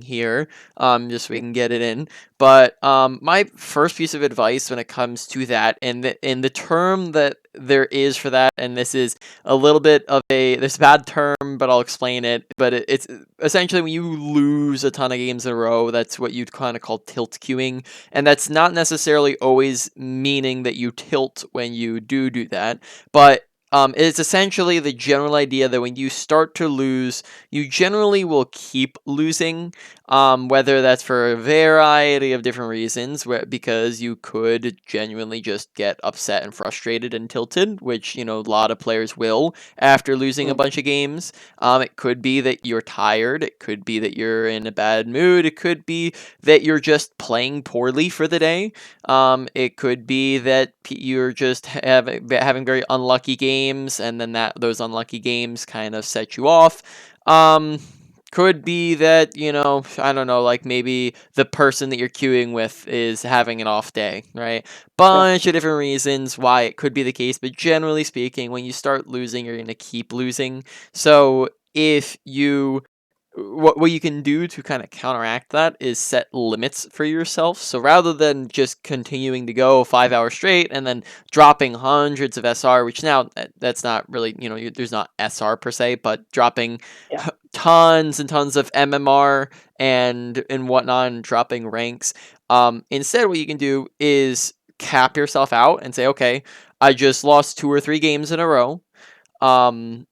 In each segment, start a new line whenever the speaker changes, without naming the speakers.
here, just so we can get it in. But my first piece of advice when it comes to that, and the term that there is for that, and this is a little bit of this bad term, but I'll explain it. But it's essentially when you lose a ton of games in a row, that's what you'd kind of call tilt queuing, and that's not necessarily always meaning that you tilt when you do that, but it's essentially the general idea that when you start to lose, you generally will keep losing, whether that's for a variety of different reasons, because you could genuinely just get upset and frustrated and tilted, which, a lot of players will after losing a
Mm.
bunch of games. It could be that you're tired. It could be that you're in a bad mood. It could be that you're just playing poorly for the day. It could be that you're just having very unlucky games, and then those unlucky games kind of set you off. Could be that, I don't know, like maybe the person that you're queuing with is having an off day, right?
Yeah.
Bunch of different reasons why it could be the case, but generally speaking, when you start losing, you're going to keep losing. So if you what you can do to kind of counteract that is set limits for yourself. So rather than just continuing to go 5 hours straight and then dropping hundreds of SR, which now that's not really, there's not SR per se, but dropping
Yeah.
tons and tons of MMR and whatnot, and dropping ranks. Instead, what you can do is cap yourself out and say, okay, I just lost 2 or 3 games in a row. And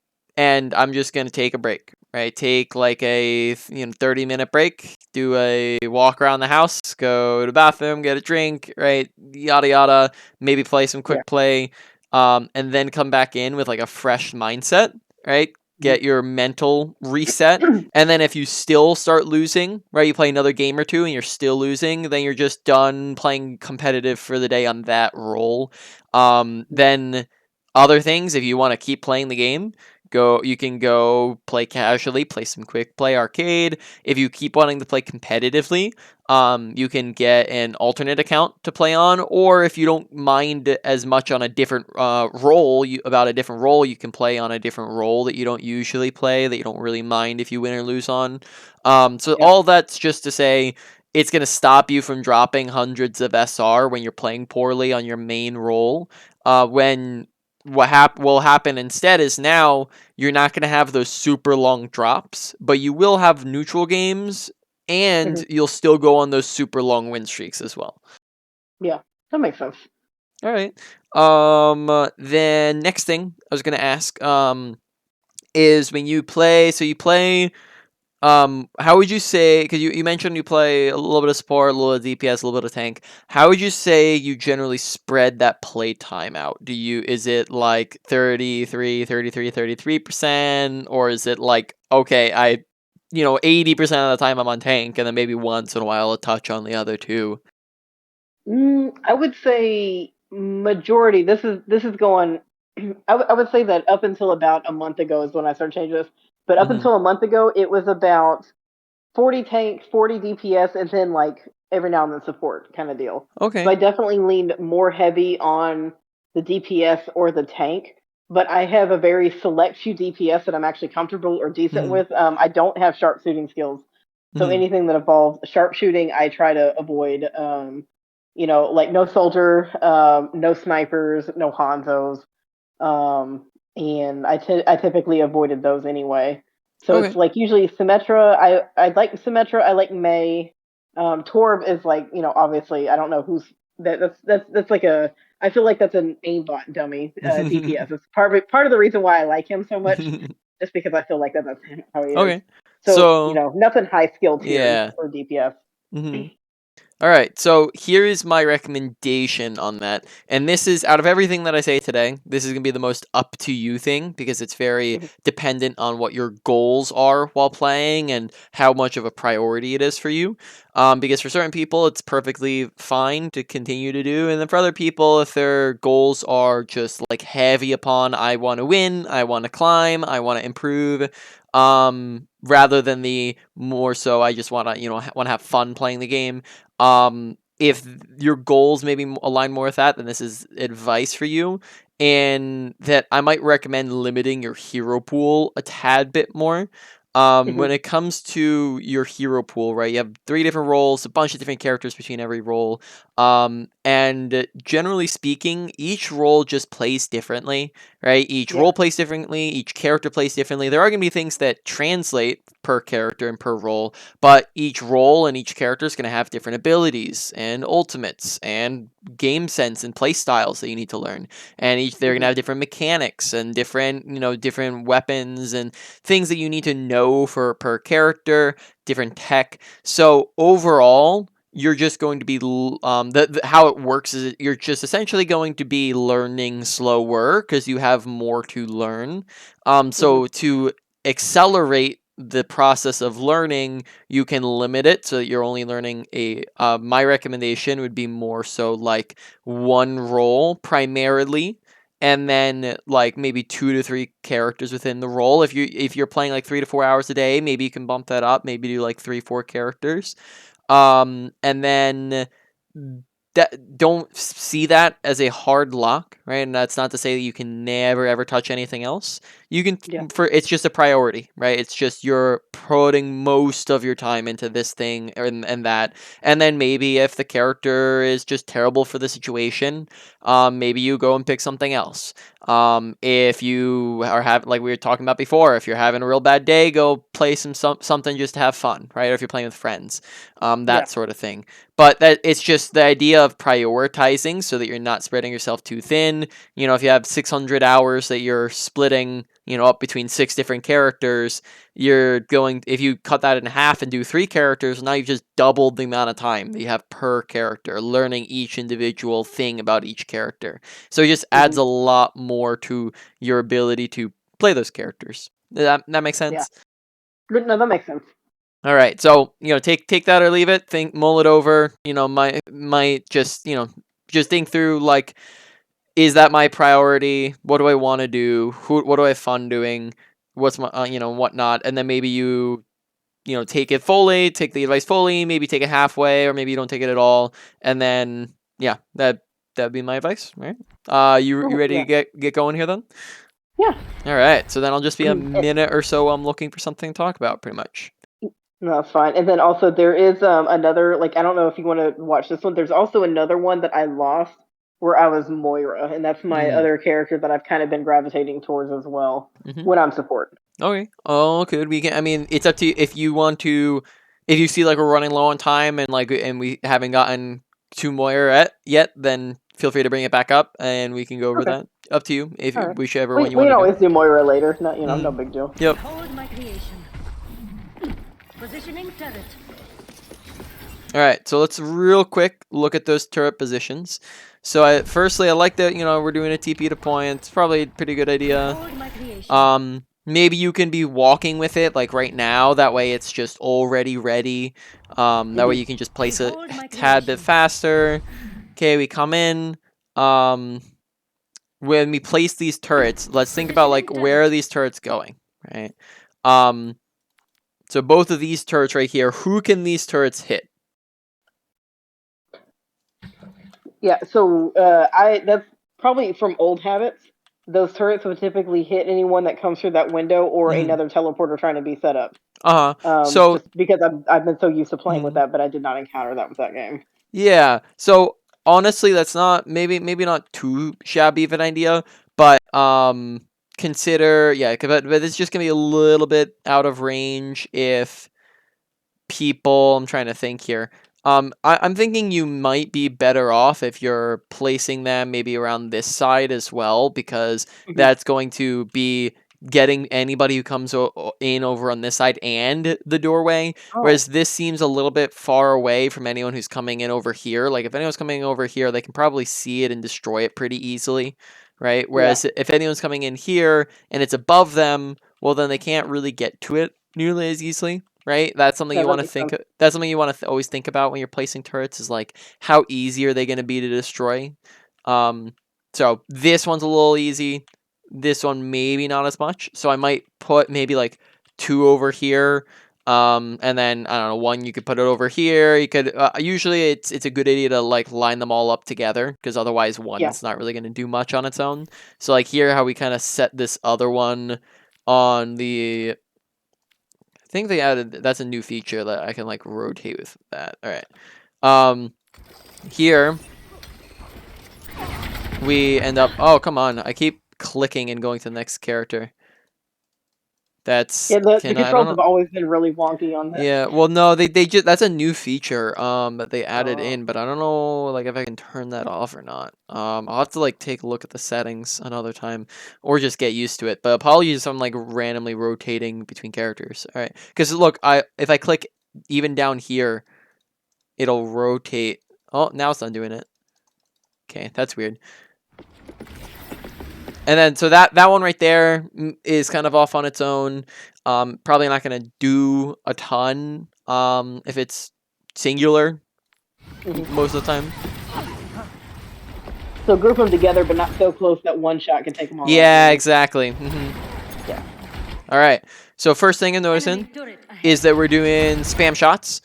I'm just gonna take a break, right? Take like a 30-minute break, do a walk around the house, go to the bathroom, get a drink, right? Yada yada. Maybe play some
Yeah.
quick play, and then come back in with like a fresh mindset, right?
Mhm.
Get your mental reset, and then if you still start losing, right, you play another game or two and you're still losing, then you're just done playing competitive for the day on that role. Then other things, if you want to keep playing the game, you can go play casually, play some quick play arcade. If you keep wanting to play competitively, you can get an alternate account to play on, or if you don't mind as much on a different role, about a different role, you can play on a different role that you don't usually play, that you don't really mind if you win or lose on. So
Yeah.
all that's just to say, it's going to stop you from dropping hundreds of SR when you're playing poorly on your main role. When will happen instead is now you're not going to have those super long drops, but you will have neutral games, and
Mhm.
you'll still go on those super long win streaks as well.
Yeah. That makes sense.
All right. Then next thing I was going to ask is when you play, so you play. How would you say, because you mentioned you play a little bit of support, a little bit of DPS, a little bit of tank. How would you say you generally spread that play time out? Is it like 33%, or is it like, okay, 80% of the time I'm on tank, and then maybe once in a while a touch on the other two?
I would say majority. This is going. I would say that up until about a month ago is when I started changing this. But up
Mm-hmm.
until a month ago, it was about 40 tank, 40 DPS, and then like every now and then support kind of deal. So
Okay.
I definitely leaned more heavy on the DPS or the tank. But I have a very select few DPS that I'm actually comfortable or decent
Mm-hmm.
with. I don't have sharpshooting skills, so
Mm-hmm.
anything that involves sharpshooting, I try to avoid. Like no soldier, no snipers, no Hanzos, and I typically avoided those anyway. So it's
Okay.
like usually Symmetra. I like Symmetra. I like May. Torb is like obviously I don't know who's that's like a I feel like that's an aimbot dummy DPS. It's part of the reason why I like him so much, just because I feel like that's how he is.
Okay.
So
So
nothing high skill tiered
yeah.
for DPS.
Mm-hmm. All right, so here is my recommendation on that. And this is, out of everything that I say today, this is going to be the most up to you thing, because it's very dependent on what your goals are while playing and how much of a priority it is for you. Because for certain people, it's perfectly fine to continue to do. And then for other people, if their goals are just like heavy upon, I want to win, I want to climb, I want to improve, rather than the more so, I just want to, want to have fun playing the game. If your goals maybe align more with that, then this is advice for you. And that I might recommend limiting your hero pool a tad bit more.
Mhm.
When it comes to your hero pool, right, you have 3 different roles, a bunch of different characters between every role. And generally speaking, each role just plays differently, right? Each
Yeah.
role plays differently, each character plays differently. There are going to be things that translate per character and per role, but each role and each character is going to have different abilities and ultimates and game sense and play styles that you need to learn. And each they're going to
Mhm.
have different mechanics and different, different weapons and things that you need to know for per character, different tech. So overall, you're just going to be how it works is you're just essentially going to be learning slower because you have more to learn.
Mhm.
So to accelerate the process of learning, you can limit it so that you're only learning a. My recommendation would be more so like one role primarily, and then like maybe 2 to 3 characters within the role. If you're playing like 3 to 4 hours a day, maybe you can bump that up. Maybe do like 3, 4 characters. And then that don't see that as a hard lock, right? And that's not to say that you can never ever touch anything else. You can
Yeah.
for it's just a priority, right? It's just you're putting most of your time into this thing and that. And then maybe if the character is just terrible for the situation, maybe you go and pick something else. If you are having, like we were talking about before, if you're having a real bad day, go play something just to have fun, right? Or if you're playing with friends,
Yeah.
that sort of thing. But that it's just the idea of prioritizing so that you're not spreading yourself too thin. If you have 600 hours that you're splitting, up between 6 different characters, you're going, if you cut that in half and do 3 characters, now you've just doubled the amount of time that you have per character, learning each individual thing about each character. So it just adds
Mhm.
a lot more to your ability to play those characters. That makes
Yeah.
sense?
Good. No, that makes sense.
All right, so take that or leave it. Mull it over. Might just just think through, like, is that my priority? What do I want to do? What do I have fun doing? What's my whatnot? And then maybe you take it fully, take the advice fully, maybe take it halfway, or maybe you don't take it at all. And then yeah, that'd be my advice. All right. You
Mhm.
ready to
Yeah.
get going here then?
Yeah.
All right. So then I'll just be a
Eh,
minute or so. I'm looking for something to talk about, pretty much.
no, that's fine. And then also there is another, like, I don't know if you want to watch this one. There's also another one that I lost where I was Moira, and that's my
Mm.
other character that I've kind of been gravitating towards as well
Mm-hmm.
when I'm support.
Okay. Oh, good. We can. I mean, it's up to you if you want to. If you see like we're running low on time and we haven't gotten to Moira yet, then feel free to bring it back up and we can go over
Okay.
that. Up to you. If
All right.
whichever
We
one you
we
want
can
to do.
always do Moira later. Not, no
Mm.
big deal.
Yep.
Behold my creation. Positioning turret.
All right. So let's real quick look at those turret positions. So firstly, I like that we're doing a TP to point. It's probably a pretty good idea.
Behold my creation.
Maybe you can be walking with it like right now. That way it's just already ready. That way
Hmm.
you can just place it
Behold
a
my
tad bit
creation.
faster. Okay, we come in. Um, when we place these turrets, let's think about like
Positioning
where are
turret.
these turrets going, right? Um, so both of these turrets right here, who can these turrets hit?
Yeah. So I that's probably from old habits. Those turrets would typically hit anyone that comes through that window or
Mm-hmm.
another teleporter trying to be set up.
Uh-huh. So,
Just because I've been so used to playing with
mhm.
that, but I did not encounter that with that game.
Yeah. So honestly, that's not maybe not too shabby of an idea, but consider but it's just gonna be a little bit out of range if people. I'm trying to think here. I'm thinking you might be better off if you're placing them maybe around this side as well, because
Hmm.
that's going to be getting anybody who comes in over on this side and the doorway.
Oh,
Whereas this seems a little bit far away from anyone who's coming in over here. Like if anyone's coming over here, they can probably see it and destroy it pretty easily, right?
yeah.
Whereas if anyone's coming in here and it's above them, well then they can't really get to it nearly as easily, right? That's something
No,
you
that
want to
makes
think.
sense.
That's something you want to always think about when you're placing turrets. Is like how easy are they going to be to destroy? Um, so this one's a little easy. This one maybe not as much. So I might put maybe like 2 over here. And then I don't know, one you could put it over here. You could usually it's a good idea to like line them all up together because otherwise
Yeah.
one's not really going to do much on its own. So like here, how we kind of set this other one on the I think they added that's a new feature that I can like rotate with that. All right. Here we end up. Oh, come on! I keep clicking and going to the next character. That's
Yeah, the
I don't
controls
know.
have always been really wonky on that.
Yeah, well, no, they just that's a new feature that they added
Oh.
in, but I don't know like if I can turn that off or not. I'll have to like take a look at the settings another time, or just get used to it. But apologies if I'm like randomly rotating between characters. All right, because look, if I click even down here, it'll rotate. Oh, now it's not doing it. Okay, that's weird. And then so that one right there is kind of off on its own. Probably not gonna do a ton. If it's singular most of the time.
So group them together, but not so close that one shot can take them all out.
Yeah, exactly.
Yeah.
All right. So first thing I'm noticing is that we're doing spam shots.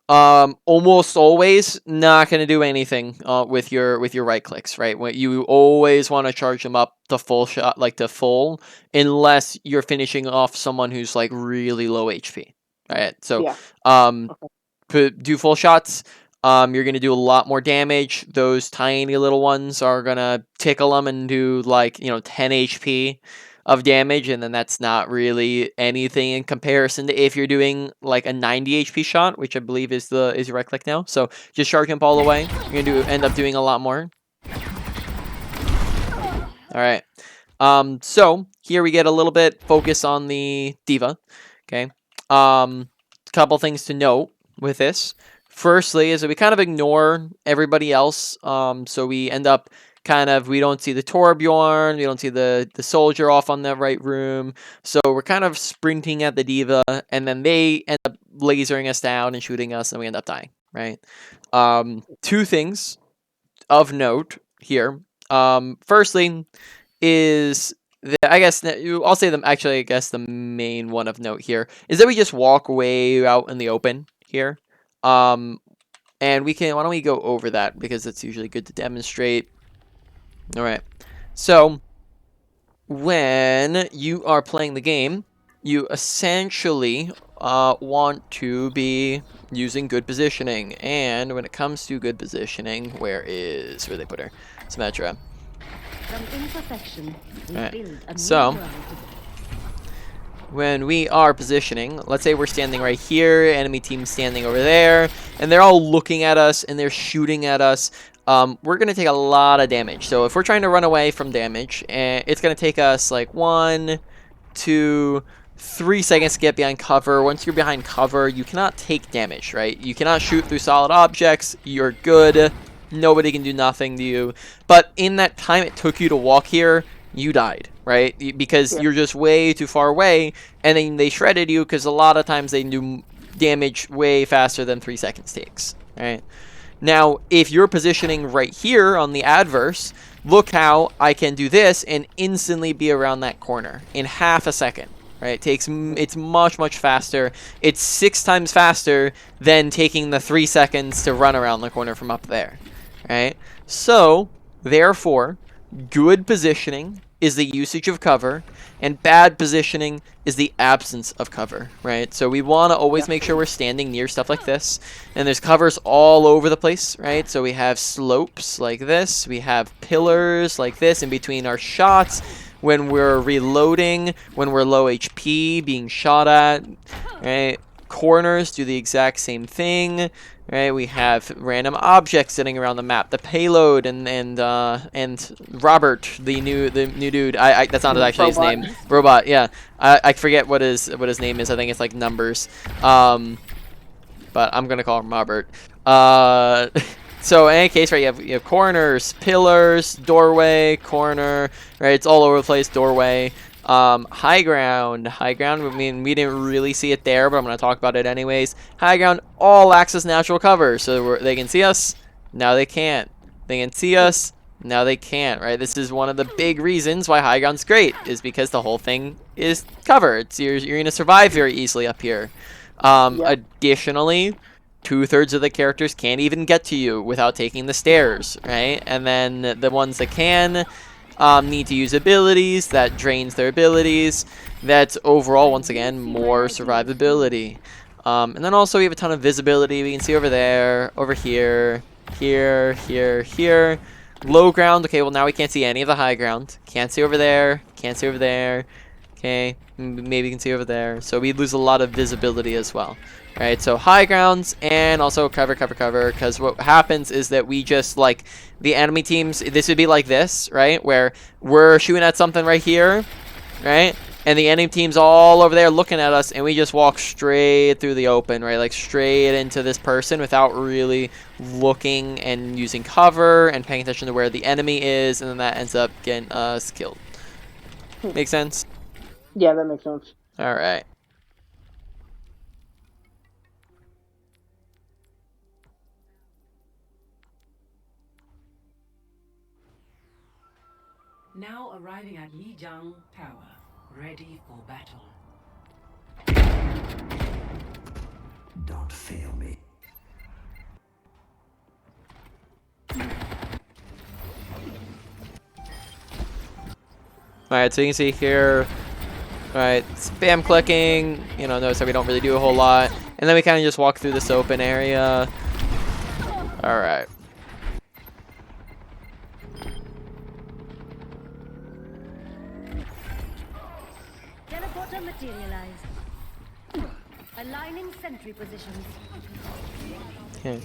Almost always not going to do anything with your right clicks, right? When you always want to charge them up to full shot, like to full, unless you're finishing off someone who's like really low HP. All right. So
Yeah.
to do full shots, you're going to do a lot more damage. Those tiny little ones are going to tickle them and do like, 10 HP of damage, and then that's not really anything in comparison to if you're doing like a 90 HP shot, which I believe is your right click now. So just charge him all the way. You're going to end up doing a lot more. All right. So here we get a little bit focus on the D.Va. Okay. Couple things to note with this. Firstly, is that we kind of ignore everybody else. So we end up we don't see the Torbjorn, we don't see the soldier off on the right room. So we're kind of sprinting at the D.Va, and then they end up lasering us down and shooting us, and we end up dying, right? Two things of note here. Firstly is I'll say them actually. I guess the main one of note here is that we just walk way out in the open here. And why don't we go over that, because it's usually good to demonstrate. All right. So when you are playing the game, you essentially want to be using good positioning. And when it comes to good positioning, where they put her? Symmetra.
From imperfection, we build a new
So
world.
when we are positioning, let's say we're standing right here, enemy team standing over there, and they're all looking at us and they're shooting at us. We're going to take a lot of damage. So if we're trying to run away from damage, it's going to take us like 1, 2, 3 seconds to get behind cover. Once you're behind cover, you cannot take damage, right? You cannot shoot through solid objects. You're good. Nobody can do nothing to you. But in that time it took you to walk here, you died, right? Because you're just way too far away, and then they shredded you because a lot of times they do damage way faster than 3 seconds takes, right? Now, if you're positioning right here on the adverse, look how I can do this and instantly be around that corner in half a second, right? It's much, much faster. It's 6 times faster than taking the 3 seconds to run around the corner from up there, right? So, therefore, good positioning is the usage of cover, and bad positioning is the absence of cover, right? So we want to always make sure we're standing near stuff like this, and there's covers all over the place, right? So we have slopes like this, we have pillars like this in between our shots, when we're reloading, when we're low HP being shot at, right? Corners do the exact same thing, right? We have random objects sitting around the map. The payload and Robert, the new dude. That's not actually his name. Robot. Yeah. I forget what his name is. I think it's like numbers. But I'm gonna call him Robert. So in any case, right? You have corners, pillars, doorway, corner. Right? It's all over the place. Doorway. High ground. I mean, we didn't really see it there, but I'm going to talk about it anyways. High ground all acts as natural cover, so they can see us, now they can't. They can see us, now they can't, right? This is one of the big reasons why high ground's great, is because the whole thing is cover. You're going to survive very easily up here. Additionally, 2/3 of the characters can't even get to you without taking the stairs, right? And then the ones that can, need to use abilities. That drains their abilities. That's overall, once again, more survivability. And then also we have a ton of visibility. We can see over there, over here, here, here, here. Low ground. Okay, well now we can't see any of the high ground. Can't see over there. Can't see over there. Okay, maybe you can see over there. So we lose a lot of visibility as well. All right, so high grounds and also cover, cover, cover. Because what happens is that we just, like, the enemy teams, this would be like this, right? Where we're shooting at something right here, right? And the enemy team's all over there looking at us, and we just walk straight through the open, right? Like straight into this person without really looking and using cover and paying attention to where the enemy is, and then that ends up getting us killed. Make sense?
Yeah, that makes sense.
All right.
Now arriving at Lijiang Tower, ready for battle.
Don't fail me.
Alright, so you can see here, alright, spam clicking, you know, notice that we don't really do a whole lot. And then we kind of just walk through this open area. Alright.
Teleporter materialized. Aligning sentry positions.
Okay.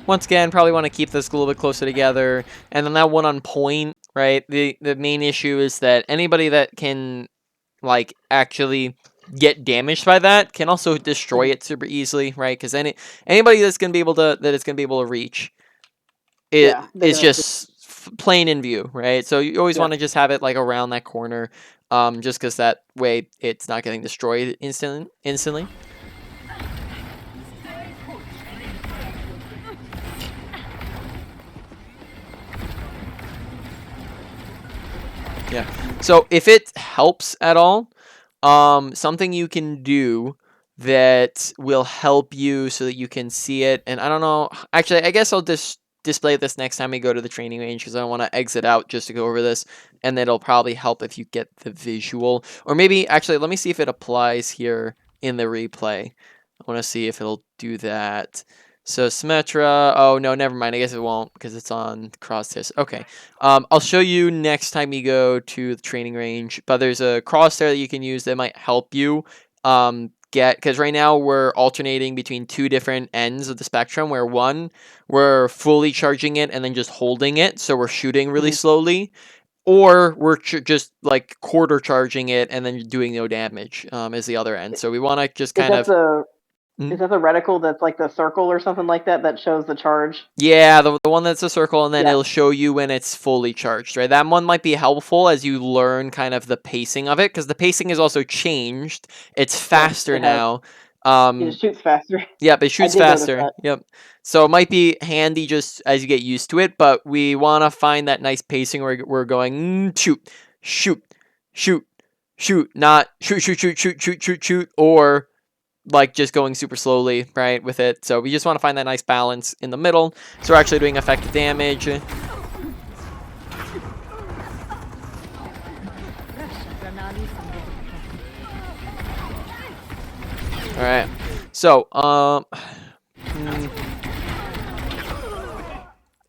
Once again, probably want to keep this a little bit closer together. And then that one on point, right? The main issue is that anybody that can, like, actually get damaged by that can also destroy it super easily, right? Because anybody that's gonna be able to reach it is just plain in view, right? So you always want to just have it like around that corner, just because that way it's not getting destroyed instantly. Yeah. So if it helps at all, something you can do that will help you so that you can see it. And I don't know. Actually, I guess I'll just display this next time we go to the training range because I don't want to exit out just to go over this. And it'll probably help if you get the visual. Or maybe, actually, let me see if it applies here in the replay. I want to see if it'll do that. So Symmetra, oh no, never mind. I guess it won't because it's on Crosshair. Okay, I'll show you next time you go to the training range. But there's a Crosshair that you can use that might help you get, because right now we're alternating between two different ends of the spectrum. Where one, we're fully charging it and then just holding it, so we're shooting really slowly, or we're just like quarter charging it and then doing no damage. Is the other end. So we want to just kind of.
Is that the reticle that's like the circle or something like that that shows the charge?
Yeah, the one that's a circle, and then it'll show you when it's fully charged, right? That one might be helpful as you learn kind of the pacing of it, because the pacing is also changed. It's faster now.
It shoots faster.
Yep, it shoots faster. Yep. So it might be handy just as you get used to it, but we want to find that nice pacing where we're going, shoot, shoot, shoot, shoot, not shoot, shoot, shoot, shoot, shoot, shoot, shoot, or like just going super slowly, right, with it. So we just want to find that nice balance in the middle, so we're actually doing effective damage. Alright, so,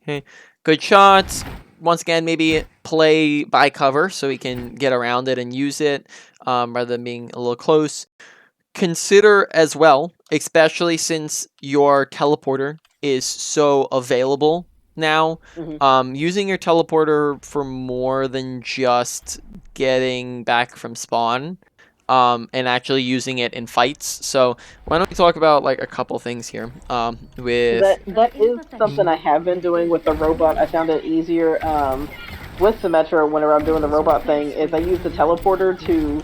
okay, good shots. Once again, maybe play by cover so we can get around it and use it, rather than being a little close. Consider as well, especially since your teleporter is so available now, using your teleporter for more than just getting back from spawn, and actually using it in fights. So why don't we talk about like a couple things here, with
that is something I have been doing with the robot. I found it easier with Symmetra whenever I'm doing the robot thing, is I use the teleporter to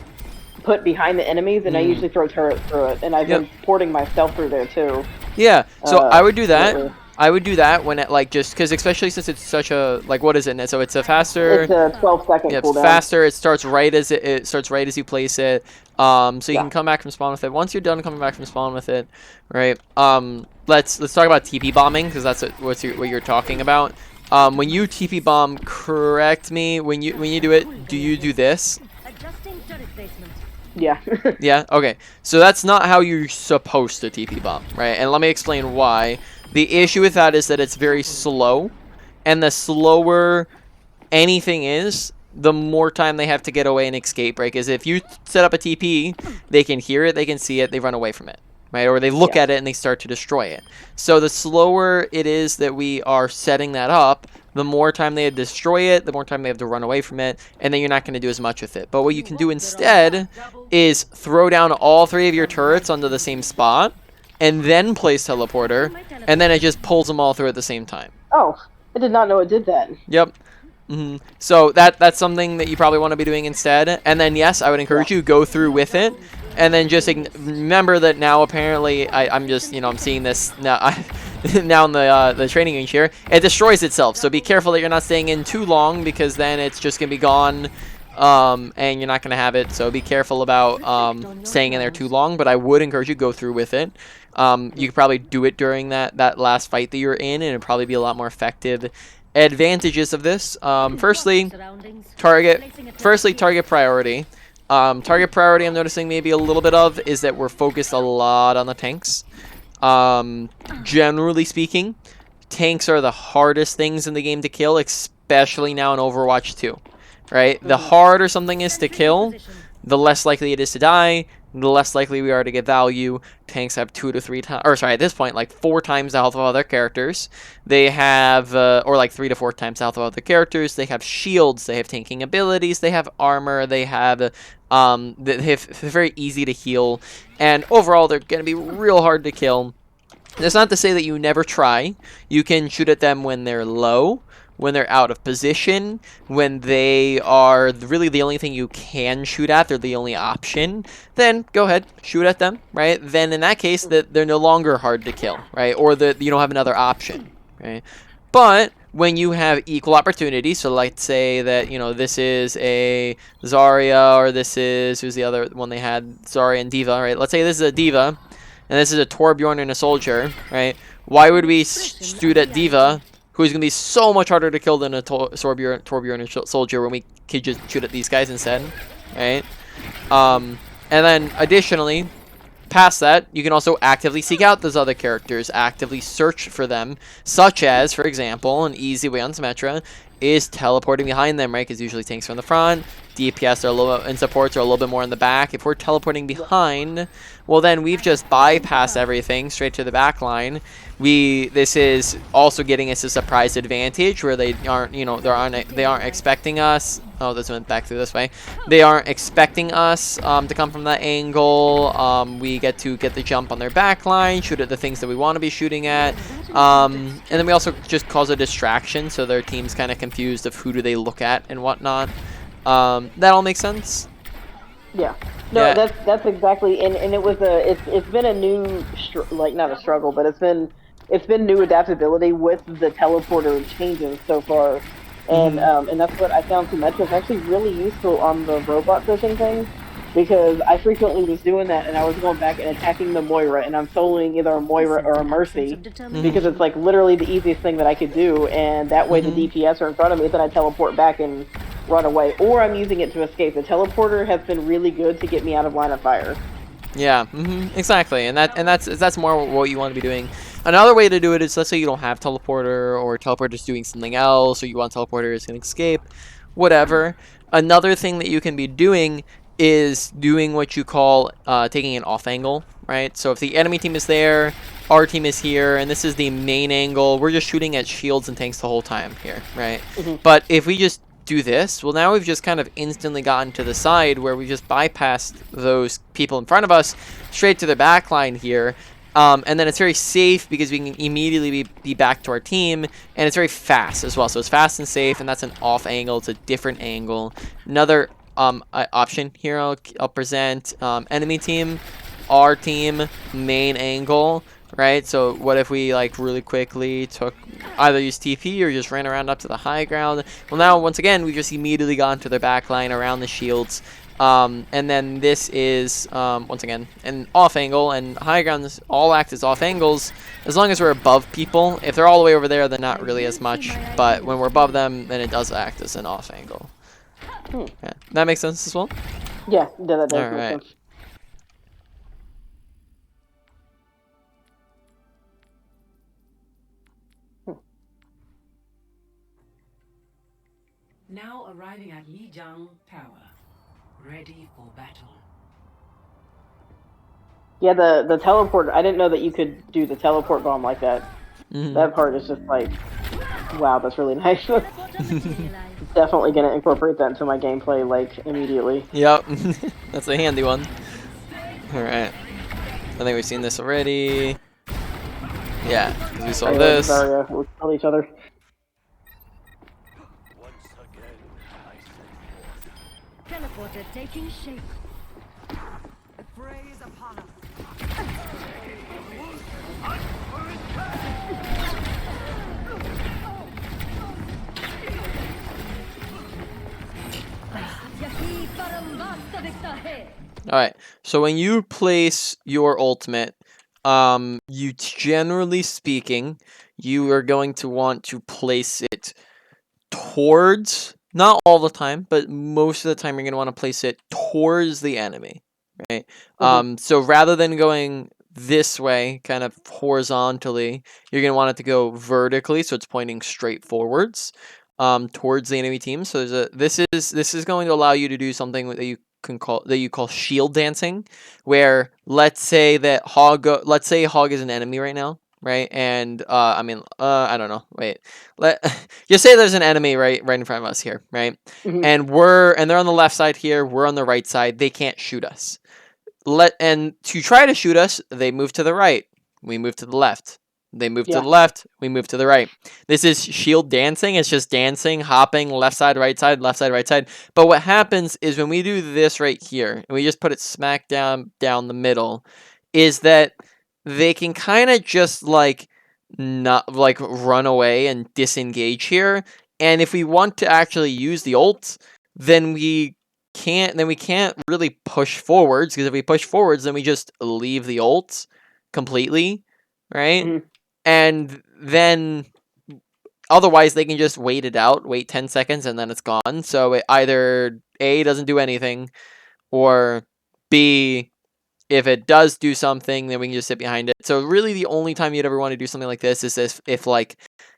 put behind the enemies, and I usually throw turrets through it, and I've been porting myself through there too.
Yeah, so I would do that. I would do that when it, like, just because, especially since it's such a, like, what is it? So it's a faster.
It's a 12-second
cooldown.
It's
faster. It starts right as it starts right as you place it. So you can come back from spawn with it. Once you're done coming back from spawn with it, right? Let's talk about TP bombing, because that's what you're talking about. When you TP bomb, correct me. When you do it, do you do this?
Adjusting turret placement.
Yeah.
Yeah. Okay. So that's not how you're supposed to TP bomb, right? And let me explain why. The issue with that is that it's very slow, and the slower anything is, the more time they have to get away and escape, right? Because if you set up a TP, they can hear it, they can see it, they run away from it, right? Or they look at it and they start to destroy it. So the slower it is that we are setting that up, the more time they destroy it, the more time they have to run away from it, and then you're not going to do as much with it. But what you can do instead is throw down all 3 of your turrets onto the same spot, and then place teleporter, and then it just pulls them all through at the same time.
Oh, I did not know it did that.
Yep. So that's something that you probably want to be doing instead. And then yes, I would encourage you to go through with it, and then just remember that now apparently I'm just I'm seeing this now now in the training range here. It destroys itself, so be careful that you're not staying in too long, because then it's just gonna be gone, and you're not gonna have it. So be careful about staying in there too long. But I would encourage you to go through with it. You could probably do it during that last fight that you're in, and it'd probably be a lot more effective. Advantages of this, firstly, target priority. Target priority I'm noticing maybe a little bit of is that we're focused a lot on the tanks. Generally speaking, tanks are the hardest things in the game to kill, especially now in Overwatch 2, right? The harder something is to kill, the less likely it is to die, the less likely we are to get value. Tanks have 2 to 3 times, or sorry, at this point, like 4 times the health of other characters. They have, or like 3 to 4 times the health of other characters. They have shields. They have tanking abilities. They have armor. They have, they're very easy to heal. And overall, they're going to be real hard to kill. That's not to say that you never try. You can shoot at them when they're low, when they're out of position, when they are really the only thing you can shoot at, they're the only option, then go ahead, shoot at them, right? Then in that case, they're no longer hard to kill, right? Or that you don't have another option, right? But when you have equal opportunity, so let's say that, this is a Zarya, or this is, who's the other one they had? Zarya and D.Va, right? Let's say this is a D.Va, and this is a Torbjorn and a Soldier, right? Why would we shoot at D.Va, who's going to be so much harder to kill than a Torbjorn and Soldier, when we could just shoot at these guys instead, right? And then, additionally, past that, you can also actively seek out those other characters, actively search for them, such as, for example, an easy way on Symmetra is teleporting behind them, right? Because usually tanks are in the front, DPS are a little, and supports are a little bit more in the back. If we're teleporting behind, well then we've just bypassed everything straight to the back line. This is also getting us a surprise advantage where they aren't, they aren't expecting us. Oh, this went back through this way. They aren't expecting us to come from that angle. We get to get the jump on their back line, shoot at the things that we want to be shooting at, and then we also just cause a distraction, so their team's kind of confused of who do they look at and whatnot. That all makes sense?
Yeah. No,
Yeah.
that's exactly, and it was it's been a new not a struggle, but it's been new adaptability with the teleporter changes so far, and that's what I found Symmetra is actually really useful on the robot pushing thing, because I frequently was doing that, and I was going back and attacking the Moira, and I'm soloing either a Moira or a Mercy, because it's like literally the easiest thing that I could do, and that way the DPS are in front of me, then I teleport back and run away, or I'm using it to escape. The teleporter has been really good to get me out of line of fire.
Yeah, exactly, and that's more what you want to be doing. Another way to do it is, let's say you don't have teleporter, or teleporter's doing something else, or you want teleporter is going to escape, whatever. Another thing that you can be doing is doing what you call taking an off angle, right? So if the enemy team is there, our team is here, and this is the main angle, we're just shooting at shields and tanks the whole time here, right? But if we just do this, well, now we've just kind of instantly gotten to the side where we just bypassed those people in front of us straight to the back line here, and then it's very safe because we can immediately be back to our team, and it's very fast as well. So it's fast and safe, and that's an off angle. It's a different angle. Another option here I'll present, enemy team, our team, main angle, right? So what if we like really quickly took either use TP or just ran around up to the high ground? Well, now once again we just immediately got into their back line around the shields, And then this is, once again, an off angle, and high grounds all act as off angles as long as we're above people. If they're all the way over there, then not really as much, but when we're above them, then it does act as an off angle. Yeah. That makes sense as well?
Yeah, that does
All
make
right.
sense.
Now arriving at Lijiang Tower. Ready for battle.
Yeah, the teleport. I didn't know that you could do the teleport bomb like that. That part is just like, wow, that's really nice. Definitely gonna incorporate that into my gameplay like immediately.
Yep, that's a handy one. All right, I think we've seen this already. Yeah, because we saw this.
We'll kill each other.
Teleporter taking shape.
The fray is upon us.
Alright, so when you place your ultimate, you generally speaking, you are going to want to place it towards, not all the time, but most of the time you're going to want to place it towards the enemy, right? So rather than going this way, kind of horizontally, you're going to want it to go vertically, so it's pointing straight forwards, towards the enemy team. So this is going to allow you to do something that you call shield dancing, where let's say Hog is an enemy right now, right? And I don't know. Wait, just say there's an enemy right in front of us here, right? And they're on the left side here. We're on the right side. They can't shoot us. And to try to shoot us, they move to the right. We move to the left. They move to the left. We move to the right. This is shield dancing. It's just dancing, hopping, left side, right side, left side, right side. But what happens is when we do this right here, and we just put it smack down the middle, is that they can kind of just not run away and disengage here. And if we want to actually use the ult, then we can't really push forwards, because if we push forwards, then we just leave the ult completely, right? And then otherwise they can just wait it out, wait 10 seconds, and then it's gone. So it either A, doesn't do anything, or B, if it does do something, then we can just sit behind it. So really the only time you'd ever want to do something like this is if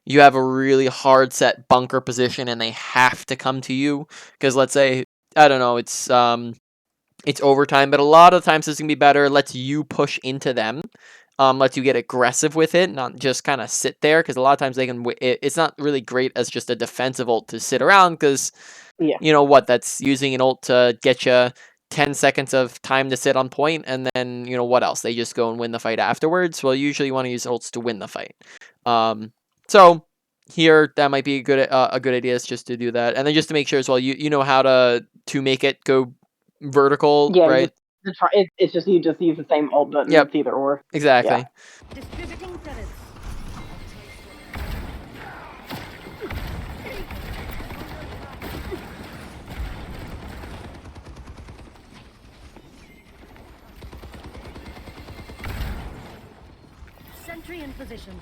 you have a really hard set bunker position and they have to come to you. Because let's say, I don't know, it's overtime, but a lot of times this can be better. Lets you push into them. Lets you get aggressive with it, not just kind of sit there, because a lot of times they can. It's not really great as just a defensive ult to sit around, because you know what? That's using an ult to get you 10 seconds of time to sit on point, and then you know what else? They just go and win the fight afterwards. Well, usually you want to use ults to win the fight. So here that might be a good idea, is just to do that, and then just to make sure as well, you know how to make it go vertical, right?
It's just you just use the same ult button.
Yep.
It's either or.
Exactly.
Yeah.
Distributing turrets. Sentry in position.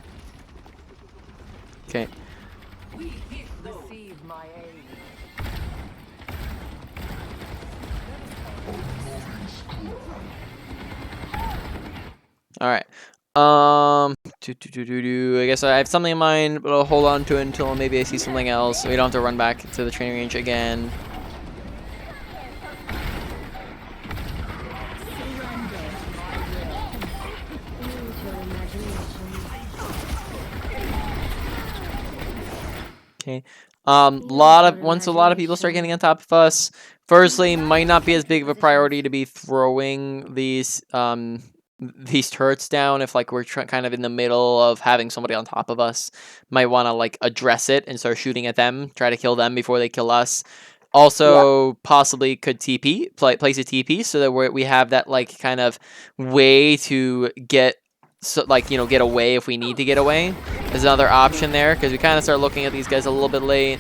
Okay.
Receive my aid.
All right. I guess I have something in mind, but I'll hold on to it until maybe I see something else. We don't have to run back to the training range again. Okay. Once a lot of people start getting on top of us, firstly, might not be as big of a priority to be throwing these turrets down if we're kind of in the middle of having somebody on top of us. Might want to address it and start shooting at them, try to kill them before they kill us. Also, possibly could place a TP so that we have that kind of way to get get away if we need to get away. There's another option there, because we kind of start looking at these guys a little bit late.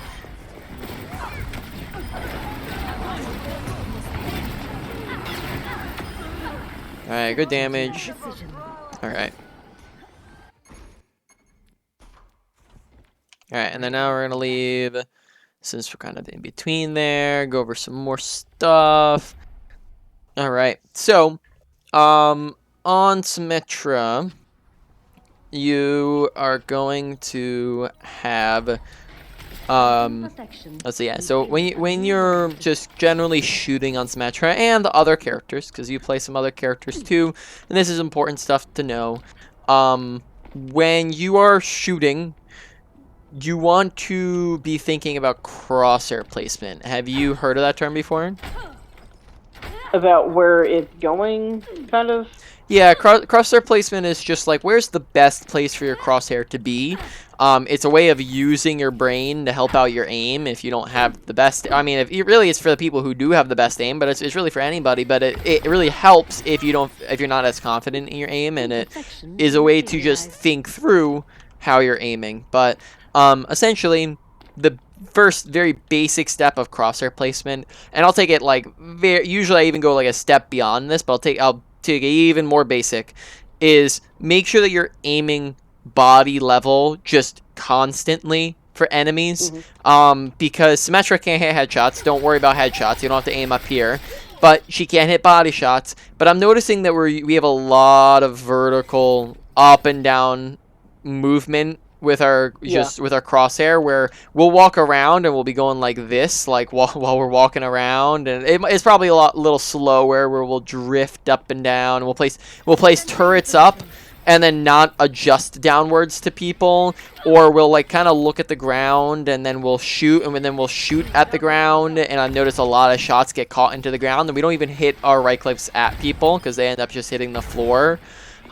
Alright, good damage.
Precision.
Alright. Alright, and then now we're gonna leave, since we're kind of in between there, go over some more stuff. Alright, so, on Symmetra, you are going to have, let's see, yeah, so when you're just generally shooting on Symmetra and the other characters, because you play some other characters too, and this is important stuff to know, when you are shooting, you want to be thinking about crosshair placement. Have you heard of that term before?
About where it's going, kind of.
Yeah, crosshair placement is just like, where's the best place for your crosshair to be? It's a way of using your brain to help out your aim if you don't have the best. I mean, really, it's for the people who do have the best aim, but it's really for anybody. But it really helps if you're not as confident in your aim, and it is a way to just think through how you're aiming. But essentially, the first very basic step of crosshair placement, and I'll take it like usually I even go like a step beyond this, but I'll take it even more basic, is make sure that you're aiming body level just constantly for enemies. Because Symmetra can't hit headshots. Don't worry about headshots. You don't have to aim up here. But she can't hit body shots. But I'm noticing that we have a lot of vertical up and down movement with our with our crosshair, where we'll walk around and we'll be going like this, like while we're walking around, and it's probably a little slower, where we'll drift up and down. We'll place turrets up and then not adjust downwards to people, or we'll like kind of look at the ground and then we'll shoot, and then we'll shoot at the ground. And I've noticed a lot of shots get caught into the ground, and we don't even hit our right clicks at people because they end up just hitting the floor.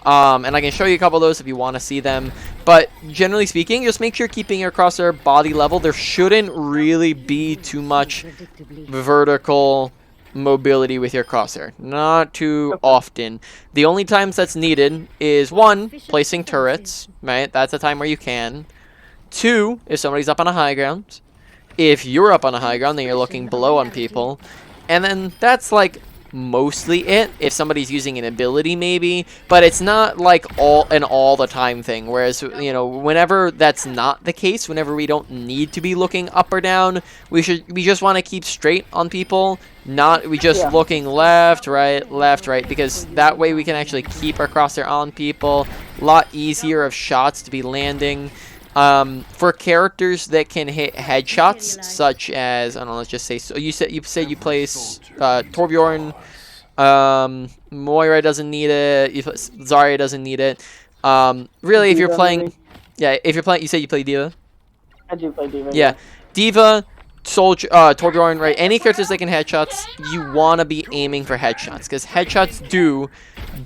And I can show you a couple of those if you want to see them. But generally speaking, just make sure you're keeping your crosshair body level. There shouldn't really be too much vertical mobility with your crosshair. Not too often. The only times that's needed is 1, placing turrets, right? That's a time where you can. 2, if somebody's up on a high ground. If you're up on a high ground, then you're looking below on people. And then that's like mostly it, if somebody's using an ability maybe, but it's not like all the time thing. Whereas, you know, whenever that's not the case, whenever we don't need to be looking up or down, we just want to keep straight on people, not looking left, right, because that way we can actually keep our crosshair on people. A lot easier of shots to be landing. For characters that can hit headshots, such as, I don't know, let's just say, so you said you play Torbjorn, Moira doesn't need it, Zarya doesn't need it. Really, if you're playing, you said you play D.Va?
I do play D.Va.
Yeah, D.Va, Soldier, Torbjorn, right? Any characters that can headshots, you want to be aiming for headshots, because headshots do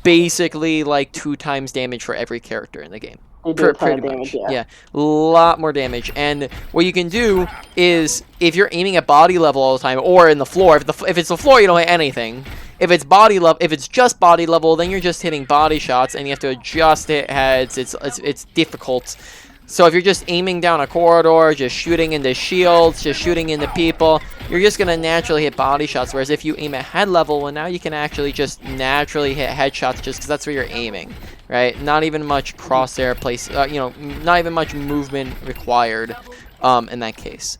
basically like 2 times damage for every character in the game. Pretty much, yeah, a lot more damage. And what you can do is, if you're aiming at body level all the time, or in the floor, if it's the floor, you don't hit anything. If it's body level, if it's just body level, then you're just hitting body shots, and you have to adjust hit heads. It's difficult. So if you're just aiming down a corridor, just shooting into shields, just shooting into people, you're just going to naturally hit body shots. Whereas if you aim at head level, well, now you can actually just naturally hit headshots just because that's where you're aiming, right? Not even much crosshair place, not even much movement required in that case.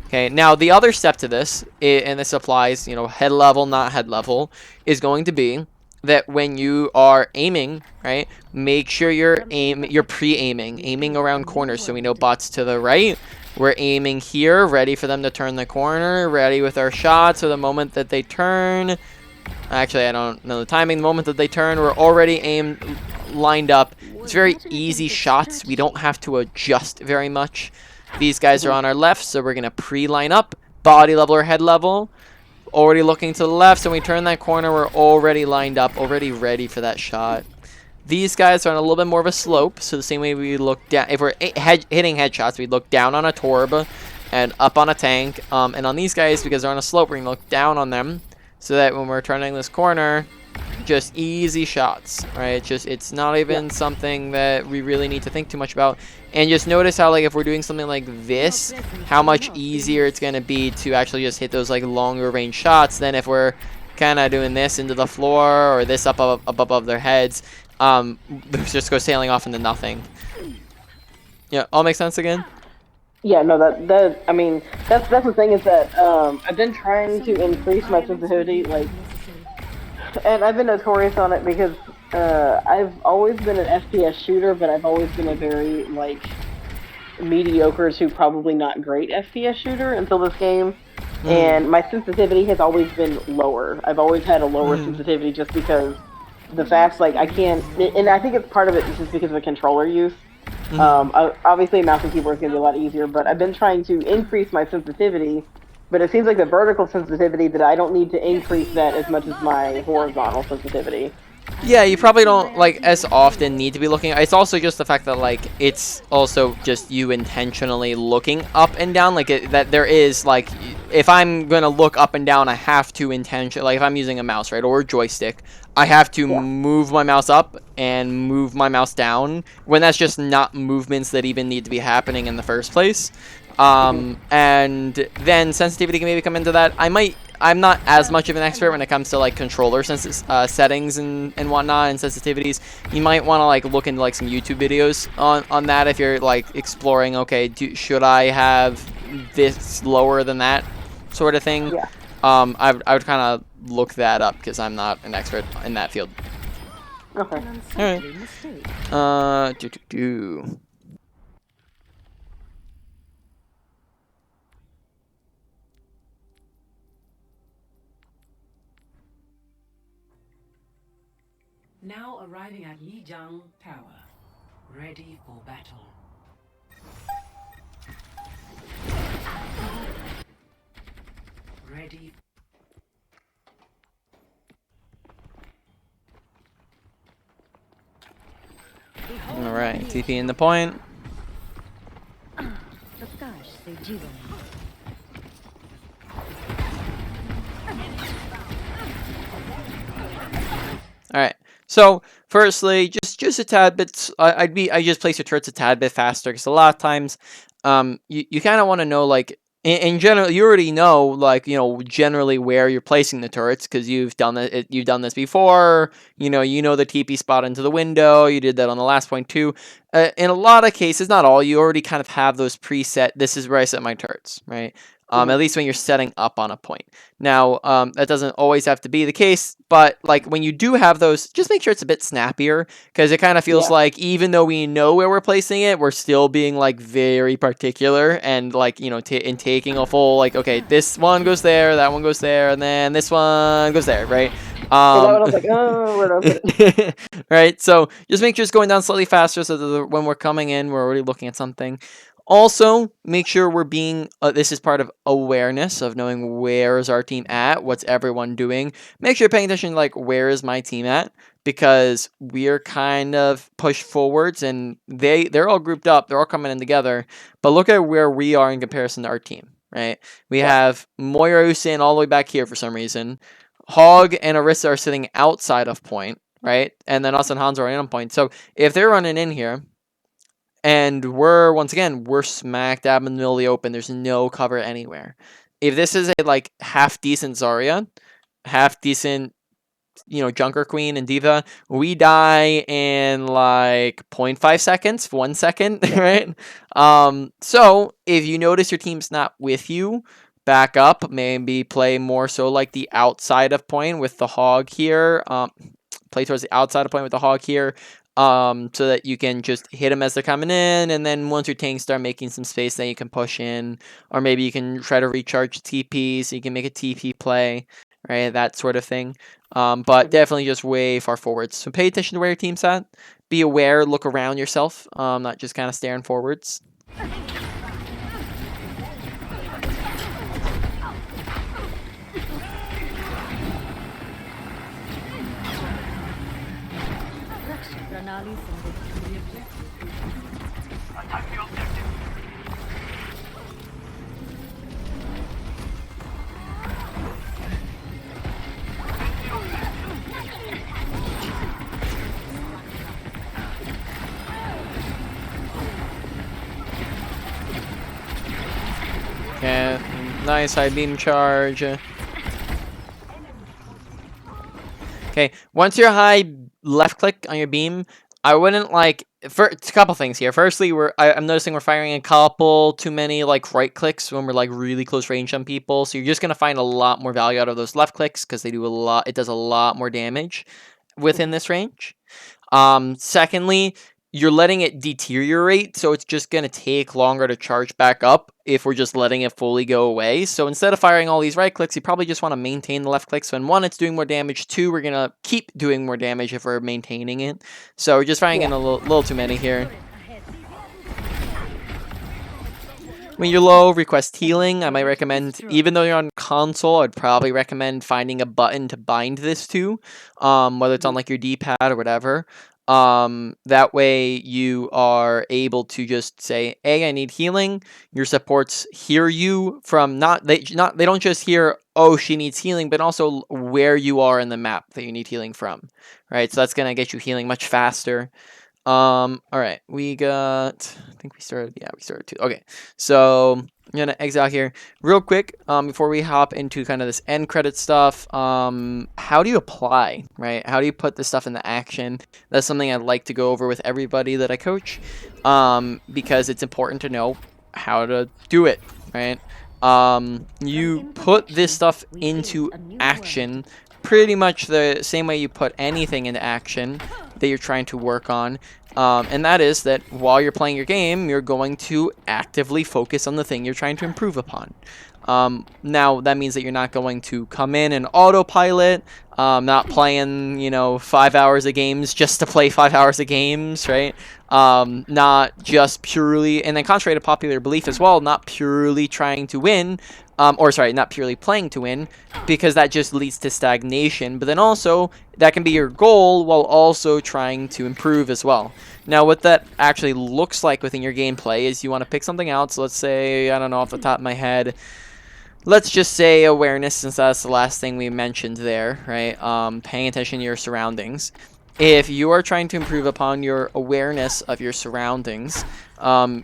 Okay, now the other step to this, and this applies, head level, not head level, is going to be that when you are aiming, right, make sure you're aiming around corners, so we know bots to the right. We're aiming here, ready for them to turn the corner, ready with our shots. So the moment that they turn, actually I don't know the timing, the moment that they turn, we're already lined up. It's very easy shots. We don't have to adjust very much. These guys are on our left, so we're gonna pre-line up, body level or head level. Already looking to the left, so when we turn that corner, we're already lined up, already ready for that shot. These guys are on a little bit more of a slope, so the same way we look down, if we're hitting headshots, we look down on a Torb and up on a tank. And on these guys, because they're on a slope, we're going to look down on them, so that when we're turning this corner, just easy shots, right? It's not even something that we really need to think too much about. And just notice how, like, if we're doing something like this, how much easier it's going to be to actually just hit those, like, longer range shots than if we're kind of doing this into the floor or this up above their heads, just go sailing off into nothing. Yeah, all makes sense again?
Yeah, no, I mean, that's the thing is that I've been trying to increase my sensitivity, like, and I've been notorious on it because I've always been an FPS shooter, but I've always been a very like mediocre to probably not great FPS shooter until this game. And my sensitivity has always been lower. I've always had a lower sensitivity just because the fact, like, I can't, and I think it's part of it just because of the controller use. Obviously, mouse and keyboard is going to be a lot easier, but I've been trying to increase my sensitivity, but it seems like the vertical sensitivity that I don't need to increase that as much as my horizontal sensitivity.
Yeah, you probably don't, like, as often need to be looking. It's also just the fact that, like, it's also just you intentionally looking up and down. Like, that there is, like, if I'm going to look up and down, I have to intentionally, like, if I'm using a mouse, right, or a joystick, I have to move my mouse up and move my mouse down when that's just not movements that even need to be happening in the first place. And then sensitivity can maybe come into that. I'm not as much of an expert when it comes to like controller settings and whatnot and sensitivities. You might want to like look into like some YouTube videos on that if you're like exploring. Okay, should I have this lower than that sort of thing?
Yeah.
I would kind of look that up because I'm not an expert in that field.
Okay.
All right.
Now arriving at Lijiang Tower. Ready for battle. Ready.
All right, TP in the point. All right. So, firstly, just a tad bit. I just place your turrets a tad bit faster because a lot of times, you kind of want to know like in general. You already know like generally where you're placing the turrets because you've done it. You've done this before. You know the TP spot into the window. You did that on the last point too. In a lot of cases, not all, you already kind of have those preset. This is where I set my turrets, right? At least when you're setting up on a point. Now, that doesn't always have to be the case, but like when you do have those, just make sure it's a bit snappier because it kind of feels like even though we know where we're placing it, we're still being like very particular and like in taking a full like okay, this one goes there, that one goes there, and then this one goes there, right?
So that one I was like, oh, where do I put it?
Right. So just make sure it's going down slightly faster so that when we're coming in, we're already looking at something. Also, make sure we're being, this is part of awareness of knowing where is our team at, what's everyone doing. Make sure you're paying attention to, like, where is my team at? Because we're kind of pushed forwards and they're all grouped up, they're all coming in together. But look at where we are in comparison to our team, right? We have Moira Usain all the way back here for some reason. Hog and Orisa are sitting outside of point, right? And then us and Hans are in on point. So if they're running in here, and we're smack dab in the middle of the open. There's no cover anywhere. If this is a like half decent Zarya, half decent, Junker Queen and Diva, we die in like 0.5 seconds, 1 second, right? So if you notice your team's not with you, back up. Maybe play more so like the outside of point with the Hog here. Play towards the outside of point with the Hog here. So that you can just hit them as they're coming in, and then once your tanks start making some space, then you can push in, or maybe you can try to recharge TP, so you can make a TP play, right? That sort of thing. But definitely just way far forwards. So pay attention to where your team's at. Be aware, look around yourself, not just kind of staring forwards. Okay, nice high beam charge. Okay, once you're high, left click on your beam. I wouldn't like. For a couple things here. Firstly, I'm noticing we're firing a couple too many like right clicks when we're like really close range on people. So you're just gonna find a lot more value out of those left clicks because they do a lot. It does a lot more damage within this range. Secondly, you're letting it deteriorate, so it's just going to take longer to charge back up if we're just letting it fully go away. So instead of firing all these right clicks, you probably just want to maintain the left clicks. When one, it's doing more damage. Two, we're going to keep doing more damage if we're maintaining it. So we're just firing in a little too many here. When you're low, request healing. I might recommend, even though you're on console, I'd probably recommend finding a button to bind this to, whether it's on like your D-pad or whatever. That way you are able to just say, hey, I need healing. Your supports hear you from they don't just hear, oh, she needs healing, but also where you are in the map that you need healing from, right? So that's going to get you healing much faster. All right, we got, I think we started two. Okay, so I'm gonna exit out here real quick before we hop into kind of this end credit stuff. How do you apply, right? How do you put this stuff into action? That's something I'd like to go over with everybody that I coach, because it's important to know how to do it, right? You put this stuff into action pretty much the same way you put anything into action that you're trying to work on, and that is that while you're playing your game, you're going to actively focus on the thing you're trying to improve upon. Now, that means that you're not going to come in and autopilot, not playing, 5 hours of games just to play 5 hours of games, right? Not just purely, and then contrary to popular belief as well, not purely trying to win, not purely playing to win, because that just leads to stagnation, but then also that can be your goal while also trying to improve as well. Now, what that actually looks like within your gameplay is you want to pick something out. So let's say, I don't know, off the top of my head, let's just say awareness, since that's the last thing we mentioned there, right? Paying attention to your surroundings. If you are trying to improve upon your awareness of your surroundings,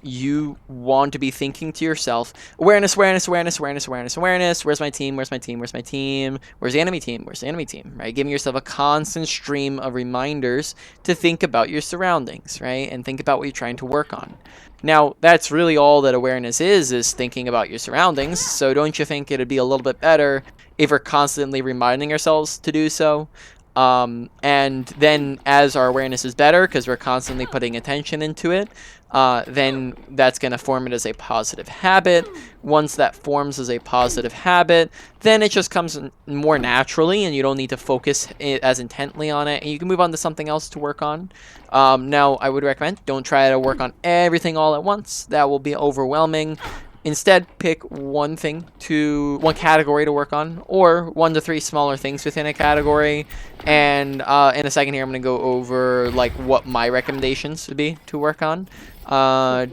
you want to be thinking to yourself, awareness, awareness, awareness, awareness, awareness, awareness. Where's my team? Where's my team? Where's my team? Where's the enemy team? Where's the enemy team? Right? Giving yourself a constant stream of reminders to think about your surroundings, right? And think about what you're trying to work on. Now, that's really all that awareness is thinking about your surroundings. So don't you think it'd be a little bit better if we're constantly reminding ourselves to do so? And then as our awareness is better, because we're constantly putting attention into it, then that's going to form it as a positive habit. Once that forms as a positive habit, then it just comes more naturally, and you don't need to focus as intently on it, and you can move on to something else to work on. Now, I would recommend don't try to work on everything all at once. That will be overwhelming. Instead, pick one category to work on, or 1 to 3 smaller things within a category. And in a second here, I'm going to go over like what my recommendations would be to work on.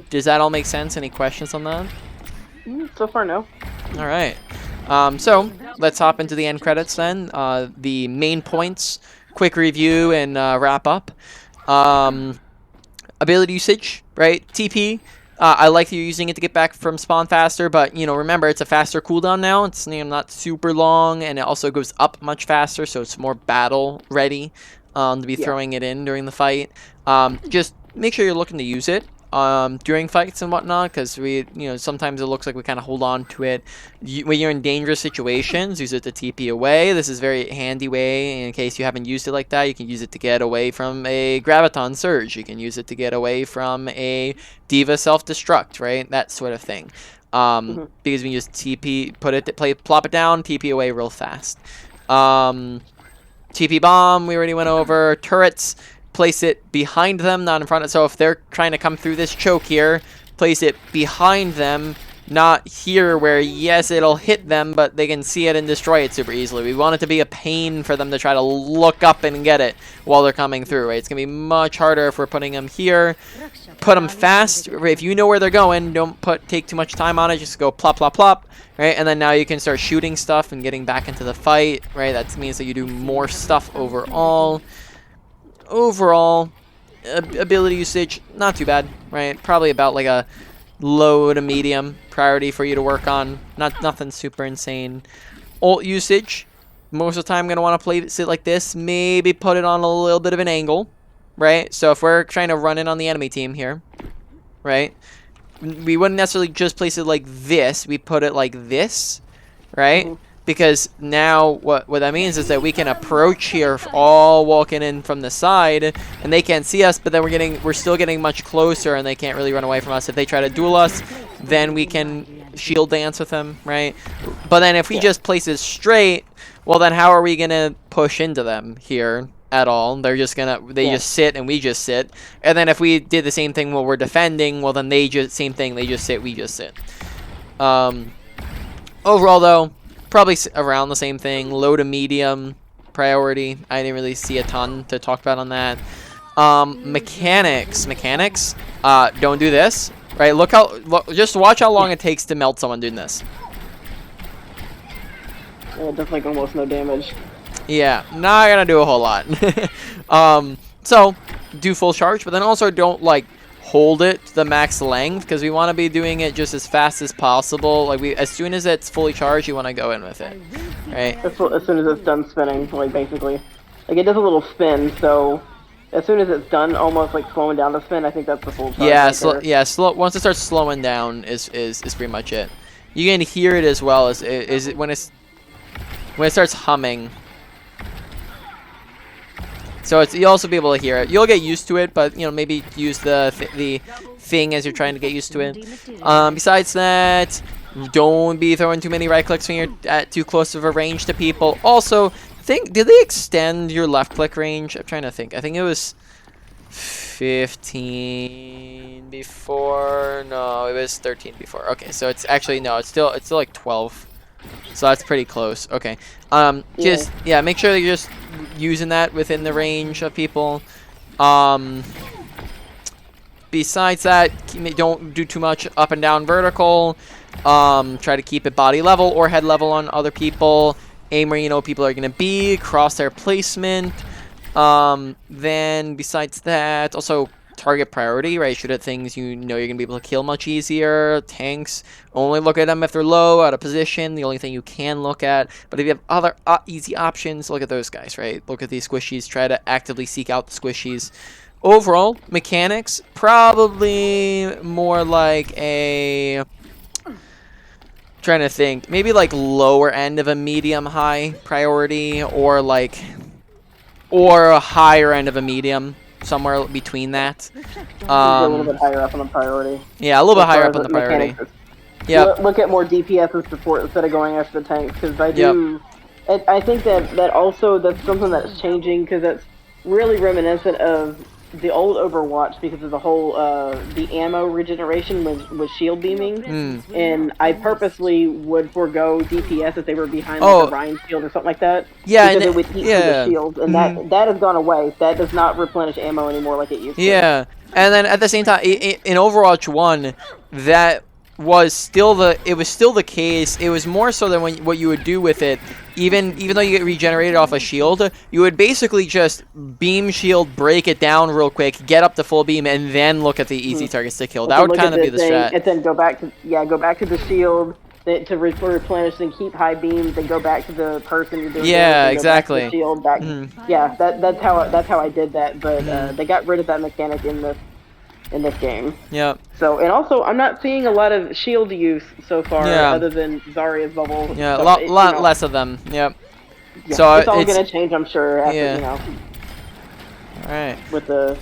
Does that all make sense? Any questions on that?
So far, no.
All right. So let's hop into the end credits then. The main points, quick review, and wrap up. Ability usage, right? TP. I like that you're using it to get back from spawn faster, but, remember, it's a faster cooldown now. It's not super long, and it also goes up much faster, so it's more battle ready to be throwing it in during the fight. Just make sure you're looking to use it during fights and whatnot, because sometimes it looks like we kind of hold on to it. When you're in dangerous situations, use it to TP away. This is a very handy way in case you haven't used it like that. You can use it to get away from a Graviton Surge. You can use it to get away from a Diva Self-Destruct, right? That sort of thing. Because when you use TP, plop it down, TP away real fast. TP Bomb, we already went over. Turrets, place it behind them, not in front of. So if they're trying to come through this choke here, place it behind them, not here where, yes, it'll hit them, but they can see it and destroy it super easily. We want it to be a pain for them to try to look up and get it while they're coming through, right? It's going to be much harder if we're putting them here. Put them fast. If you know where they're going, don't take too much time on it. Just go plop, plop, plop, right? And then now you can start shooting stuff and getting back into the fight, right? That means that you do more stuff overall. Overall, ability usage, not too bad, right? Probably about like a low to medium priority for you to work on. Nothing super insane. Ult usage, most of the time I'm going to want to place it like this. Maybe put it on a little bit of an angle, right? So if we're trying to run in on the enemy team here, right? We wouldn't necessarily just place it like this. We put it like this, right? Because now what that means is that we can approach here all walking in from the side, and they can't see us, but then we're still getting much closer, and they can't really run away from us. If they try to duel us, then we can shield dance with them, right? But then if we just place it straight, well, then how are we gonna push into them here at all? They're just gonna just sit and we just sit. And then if we did the same thing while we're defending, well, then they just same thing. They just sit, we just sit. Overall, though, probably around the same thing. Low to medium priority. I didn't really see a ton to talk about on that. Mechanics. Don't do this. Right? Just watch how long it takes to melt someone doing this.
Yeah, definitely almost no damage.
Yeah, not gonna do a whole lot. So do full charge, but then also don't like hold it to the max length, because we want to be doing it just as fast as possible. Like as soon as it's fully charged, you want to go in with it, right?
As soon as it's done spinning, like basically, like it does a little spin. So as soon as it's done, almost like slowing down the spin, I think that's the full charge.
Yeah, slow. Once it starts slowing down, is pretty much it. You can hear it as well as when it starts humming. So you'll also be able to hear it. You'll get used to it, but maybe use the thing as you're trying to get used to it. Besides that, don't be throwing too many right clicks when you're at too close of a range to people. Also, did they extend your left click range? I'm trying to think. I think it was 15 before. No, it was 13 before. Okay, so it's actually no. It's still like 12. So that's pretty close. Okay. Make sure that you're just using that within the range of people. Besides that, don't do too much up and down vertical. Try to keep it body level or head level on other people. Aim where you know people are going to be. Crosshair placement. Then besides that, also target priority, right? Shoot at things you know you're going to be able to kill much easier. Tanks, only look at them if they're low, out of position. The only thing you can look at. But if you have other easy options, look at those guys, right? Look at these squishies. Try to actively seek out the squishies. Overall, mechanics, probably more like a... trying to think. Maybe like lower end of a medium-high priority, or a higher end of a medium. Somewhere between that.
A little bit higher up on the priority.
Yeah, a little bit higher up on the priority.
Yeah. Look at more DPS and support instead of going after the tanks, because I think that also that's something that's changing, because that's really reminiscent of the old Overwatch, because of the whole the ammo regeneration was shield beaming, and I purposely would forego DPS if they were behind like a Ryan shield or something like that.
Yeah,
because it would eat through the shield, and that has gone away. That does not replenish ammo anymore like it used to.
Yeah, and then at the same time, in Overwatch 1, that was still the case. It was more so than what you would do with it. Even though you get regenerated off a shield, you would basically just beam shield, break it down real quick, get up to full beam, and then look at the easy targets to kill. That would kind of be the strat.
And then go back to the shield to replenish, and keep high beam. Then go back to the person you're doing.
Yeah, exactly.
Back to the shield back. Yeah, that's how I did that. But they got rid of that mechanic in this game.
Yeah.
So, and also, I'm not seeing a lot of shield use so far, other than Zarya's bubble.
Yeah, a lot less of them. Yep.
Yeah,
so
it's all gonna change, I'm sure. After,
All right.
With the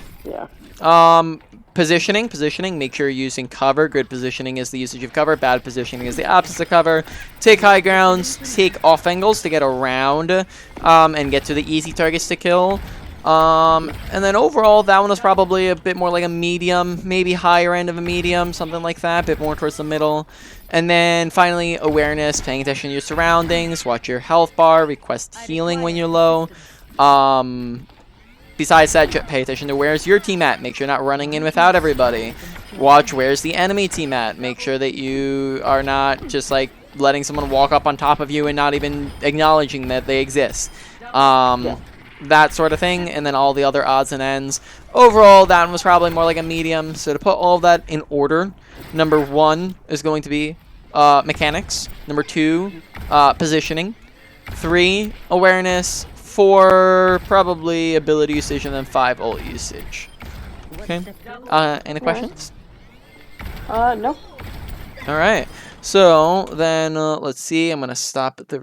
Positioning. Make sure you're using cover. Good positioning is the usage of cover. Bad positioning is the absence of cover. Take high grounds. Take off angles to get around, and get to the easy targets to kill. And then overall, that one was probably a bit more like a medium, maybe higher end of a medium, something like that, a bit more towards the middle. And then finally, awareness, paying attention to your surroundings, watch your health bar, request healing when you're low. Besides that, pay attention to where's your team at. Make sure you're not running in without everybody. Watch where's the enemy team at. Make sure that you are not just like letting someone walk up on top of you and not even acknowledging that they exist. That sort of thing, and then all the other odds and ends. Overall, that one was probably more like a medium. So to put all of that in order, number 1 is going to be mechanics. Number 2, positioning. 3 awareness, 4 probably ability usage, and then 5 ult usage. Okay. Any questions?
No.
All right. So then let's see. I'm gonna stop the